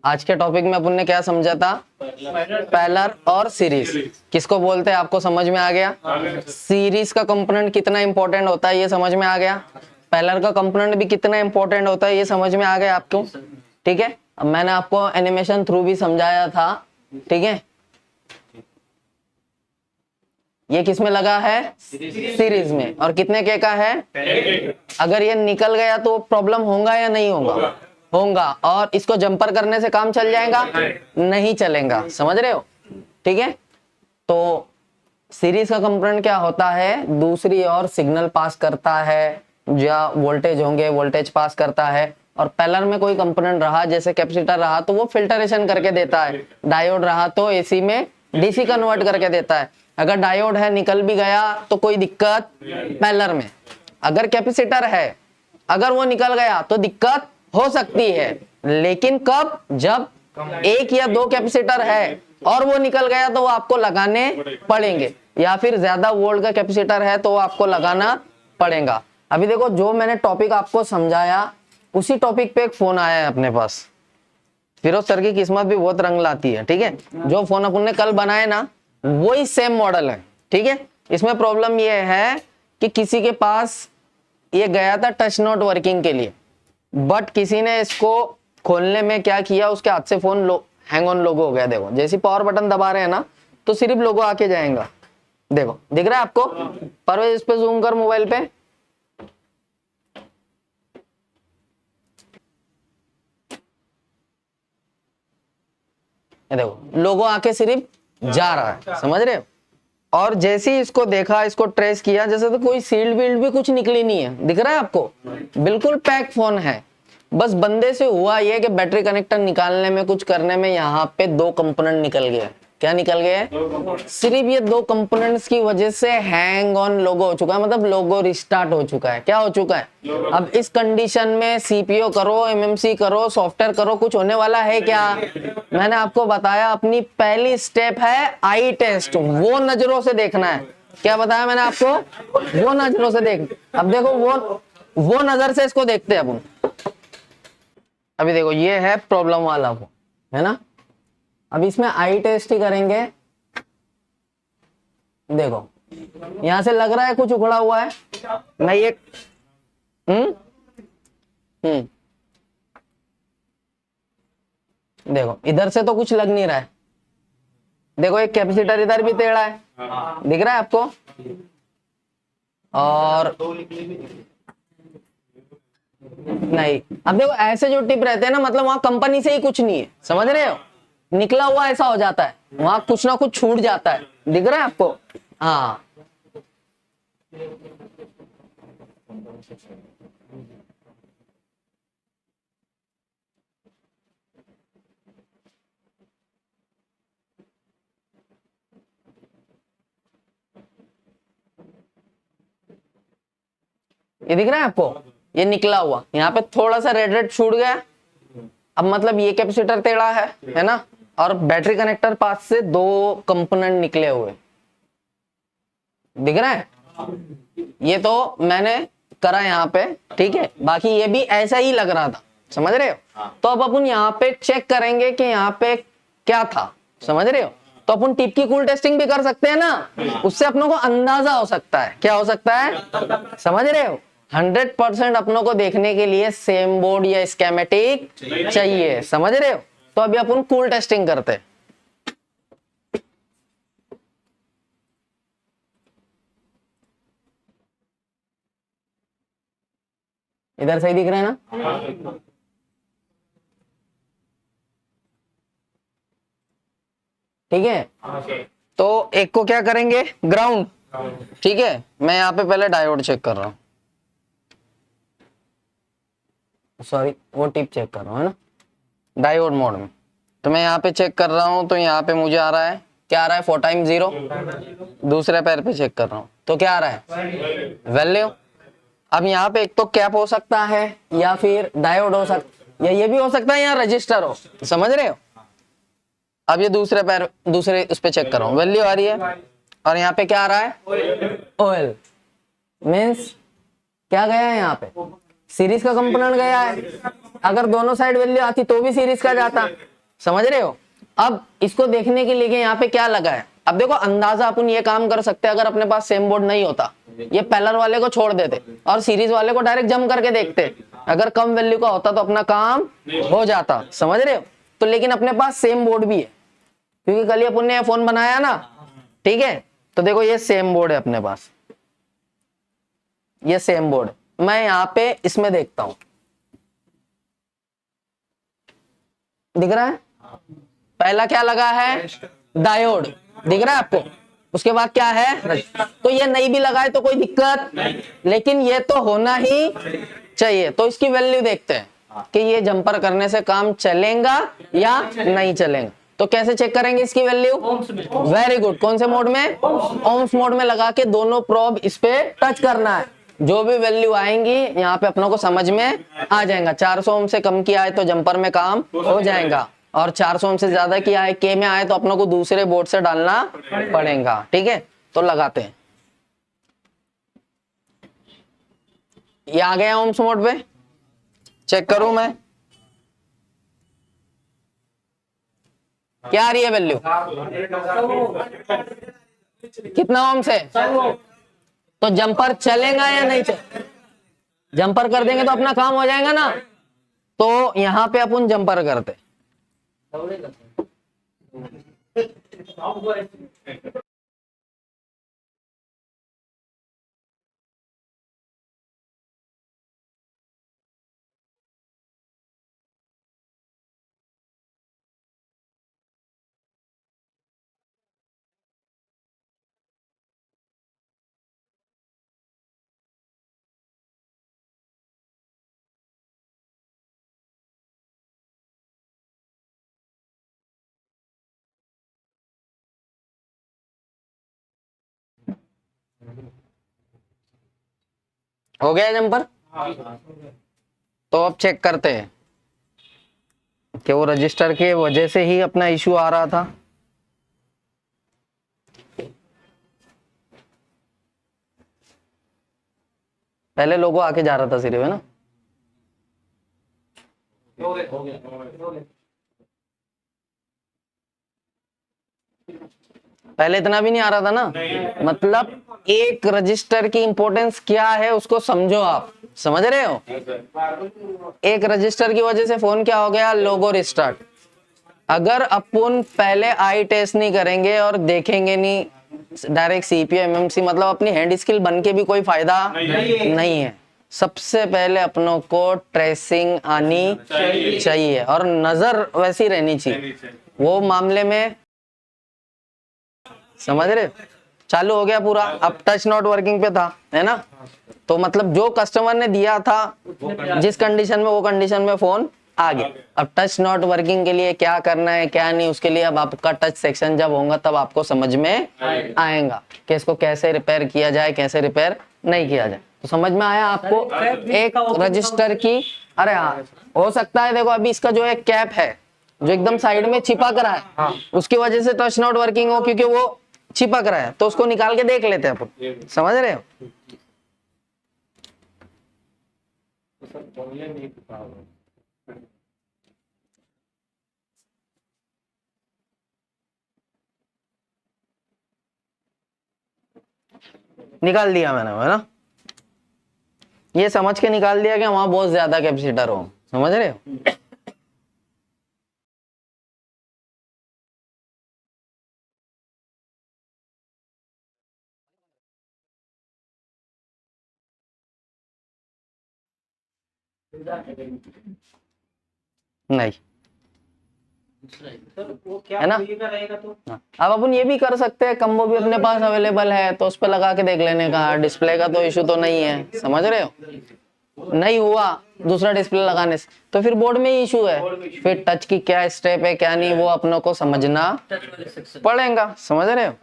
आज के टॉपिक में अपन ने क्या समझा था? पैरेलल और सीरीज किसको बोलते हैं, आपको समझ में आ गया? सीरीज का कंपोनेंट कितना इंपॉर्टेंट होता है ये समझ में आ गया, पैरेलल का कंपोनेंट भी कितना इंपॉर्टेंट होता है ये समझ में आ गया आपको। ठीक है, अब मैंने आपको एनिमेशन थ्रू भी समझाया था। ठीक है, ये किस में लगा है? सीरीज में। और कितने के का है? अगर ये निकल गया तो प्रॉब्लम होगा या नहीं होगा? होगा। और इसको जंपर करने से काम चल जाएगा? नहीं चलेगा, समझ रहे हो? ठीक है, तो सीरीज का कंपोनेंट क्या होता है? दूसरी ओर सिग्नल पास करता है, या वोल्टेज होंगे वोल्टेज पास करता है। और पैरेलल में कोई कंपोनेंट रहा, जैसे कैपेसिटर रहा तो वो फिल्टरेशन करके देता है, डायोड रहा तो एसी में डीसी कन्वर्ट करके देता है। अगर डायोड है निकल भी गया तो कोई दिक्कत पैरेलल में। अगर कैपेसिटर है अगर वो निकल गया तो दिक्कत हो सकती है, लेकिन कब? जब एक या दो कैपेसिटर है और वो निकल गया तो वो आपको लगाने पड़ेंगे, या फिर ज्यादा वोल्ट का कैपेसिटर है तो वो आपको लगाना पड़ेगा। अभी देखो, जो मैंने टॉपिक आपको समझाया उसी टॉपिक पे एक फोन आया है अपने पास। फिरोज सर की किस्मत भी बहुत रंग लाती है। ठीक है, जो फोन अपन ने कल बनाए ना वही सेम मॉडल है। ठीक है, इसमें प्रॉब्लम ये है कि किसी के पास ये गया था टच नॉट वर्किंग के लिए, बट किसी ने इसको खोलने में क्या किया, उसके हाथ से फोन हैंग ऑन लोगो हो गया। देखो, जैसे पावर बटन दबा रहे हैं ना तो सिर्फ लोगो आके जाएगा। देखो, दिख रहा है आपको? परवेज इस पे जूम कर मोबाइल पे। देखो, लोगो आके सिर्फ जा रहा है, समझ रहे हो? और जैसे ही इसको देखा, इसको ट्रेस किया, जैसे तो कोई सील्ड वील्ड भी कुछ निकली नहीं है। दिख रहा है आपको? बिल्कुल पैक फोन है। बस बंदे से हुआ ये कि बैटरी कनेक्टर निकालने में कुछ करने में यहाँ पे दो कंपोनेंट निकल गए। क्या निकल गए? सिर्फ ये दो कंपोनेंट्स की वजह से हैंग ऑन लोगो हो चुका है, मतलब लोगो रिस्टार्ट हो चुका है। क्या हो चुका है? अब इस कंडीशन में सीपीयू करो, एमएमसी करो, सॉफ्टवेयर करो, कुछ होने वाला है क्या? मैंने आपको बताया अपनी पहली स्टेप है आई टेस्ट, वो नजरों से देखना है। क्या बताया मैंने आपको? वो नजरों से देख। अब देखो, वो नजर से इसको देखते हैं अपन। अभी देखो, ये है प्रॉब्लम वाला वो, है ना? अब इसमें आई टेस्ट ही करेंगे। देखो, यहां से लग रहा है कुछ उखड़ा हुआ है। मैं ये देखो, इधर से तो कुछ लग नहीं रहा है। देखो, एक कैपेसिटर इधर भी टेढ़ा है, दिख रहा है आपको? और नहीं, अब देखो ऐसे जो टिप रहते हैं ना, मतलब वहां कंपनी से ही कुछ नहीं है, समझ रहे हो? निकला हुआ ऐसा हो जाता है, वहां कुछ ना कुछ छूट जाता है। दिख रहा है आपको? हाँ, ये दिख रहा है आपको? ये निकला हुआ, यहाँ पे थोड़ा सा रेड रेड छूट गया। अब मतलब ये कैपेसिटर टेढ़ा है ना? और बैटरी कनेक्टर पास से दो कंपोनेंट निकले हुए, दिख रहा है? ये तो मैंने करा यहाँ पे, ठीक है? बाकी ये भी ऐसा ही लग रहा था, समझ रहे हो? तो अब अपन यहाँ पे चेक करेंगे कि यहाँ पे क्या था, समझ रहे हो? तो अपन टिप की कूल टेस्टिंग भी कर सकते हैं ना, उससे अपनों को अंदाजा हो सकता है। क्या हो सकता है? समझ रहे हो? 100% अपनों को देखने के लिए सेम बोर्ड या स्कीमेटिक चाहिए, समझ रहे हो? तो अभी अपन कूल टेस्टिंग करते हैं। इधर सही दिख रहा है ना? ठीक है, तो एक को क्या करेंगे? ग्राउंड। ठीक है, मैं यहाँ पे पहले डायोड चेक कर रहा हूँ, सॉरी वो टिप चेक कर रहा हूँ, है ना, डायोड मोड में। तो मैं यहाँ पे चेक कर रहा हूँ, तो यहाँ पे मुझे आ रहा है, क्या आ रहा है? 4 टाइम 0। दूसरे पैर पे चेक कर रहा हूँ तो क्या आ रहा है? वैल्यू। अब यहाँ पे एक तो कैप हो सकता है, या फिर डायोड हो सकता, या ये भी हो सकता है यहाँ रजिस्टर हो, समझ रहे हो? अब ये दूसरे उस पे चेक कर रहा हूँ, वैल्यू आ रही है। और यहाँ पे क्या आ रहा है? OL मीन्स क्या गया है यहाँ पे? सीरीज का कंपोनेंट गया है। अगर दोनों साइड वैल्यू आती तो भी सीरीज का जाता, समझ रहे हो। अब इसको देखने के लिए यहाँ पे क्या लगा है, अब देखो अंदाजा अपन ये काम कर सकते हैं, अगर अपने पास सेम बोर्ड नहीं होता, ये पैरेलल वाले को छोड़ देते और सीरीज वाले को डायरेक्ट जम करके देखते, अगर कम वैल्यू का होता तो अपना काम हो जाता, समझ रहे हो। तो लेकिन अपने पास सेम बोर्ड भी है, क्योंकि कल ही अपन ने फोन बनाया ना, ठीक है। तो देखो ये सेम बोर्ड है अपने पास, ये सेम बोर्ड, मैं यहाँ पे इसमें देखता हूं, दिख रहा है, पहला क्या लगा है, डायोड, दिख रहा है आपको। उसके बाद क्या है, तो ये नहीं भी लगाए तो कोई दिक्कत नहीं, लेकिन ये तो होना ही चाहिए। तो इसकी वैल्यू देखते हैं कि ये जंपर करने से काम चलेगा या नहीं चलेगा। तो कैसे चेक करेंगे इसकी वैल्यू, वेरी गुड, कौन से मोड में, ओम्स मोड में लगा के दोनों प्रोब इस पे टच करना है, जो भी वैल्यू आएंगी यहाँ पे अपनों को समझ में आ जाएगा। 400 ओम से कम की आए तो जंपर में काम हो जाएगा, और 400 ओम से ज्यादा की आए, के में आए तो अपनों को दूसरे बोर्ड से डालना पड़ेगा, ठीक है। तो लगाते हैं, ये आ गया ओम्स मोड पे, चेक करूं मैं, क्या आ रही है वैल्यू, कितना ओम्स है, तो जंपर चलेगा या नहीं चलेगा, जंपर कर देंगे तो अपना काम हो जाएगा ना। तो यहां पे अपन जंपर करते, हो गया जंपर। तो अब चेक करते हैं कि वो रजिस्टर के वजह से ही अपना इशू आ रहा था। पहले लोगो आके जा रहा था सिर्फ, है ना, पहले इतना भी नहीं आ रहा था ना। मतलब एक रजिस्टर की इंपॉर्टेंस क्या है उसको समझो, आप समझ रहे हो। एक रजिस्टर की वजह से फोन क्या हो गया, लोगो रिस्टार्ट। अगर अपन पहले आई टेस्ट नहीं करेंगे और देखेंगे नहीं, डायरेक्ट सीपीयू एमएमसी, मतलब अपनी हैंड स्किल बन के भी कोई फायदा नहीं है। सबसे पहले अपनों को ट्रेसिंग आनी चाहिए और नजर वैसी रहनी चाहिए, वो मामले में, समझ रहे। चालू हो गया पूरा, अब टच नॉट वर्किंग पे था, है ना। तो मतलब जो कस्टमर ने दिया था जिस कंडीशन में, वो कंडीशन में फोन आ गया। अब टच नॉट वर्किंग के लिए क्या करना है क्या नहीं, उसके लिए अब आपका टच सेक्शन जब होगा तब आपको समझ में आएगा कि इसको कैसे रिपेयर किया जाए, कैसे रिपेयर नहीं किया जाए। तो समझ में आया आपको एक रजिस्टर की। अरे हाँ, हो सकता है देखो अभी इसका जो एक कैप है जो एकदम साइड में छिपा करा है, उसकी वजह से टच नॉट वर्किंग हो, क्योंकि वो चिपक रहा है। तो उसको निकाल के देख लेते हैं अपन, समझ रहे हो। निकाल दिया मैंने, है ना, ये समझ के निकाल दिया कि वहां बहुत ज्यादा कैपेसिटर हो, समझ रहे हो। नहीं, है ना। हाँ। अब अपन ये भी कर सकते हैं, कम्बो भी अपने पास अवेलेबल है तो उस पर लगा के देख लेने का, डिस्प्ले का तो इशू तो नहीं है, समझ रहे हो। नहीं हुआ दूसरा डिस्प्ले लगाने से तो फिर बोर्ड में ही इशू है, फिर टच की क्या स्टेप है क्या नहीं वो अपनों को समझना पड़ेगा, समझ रहे हो।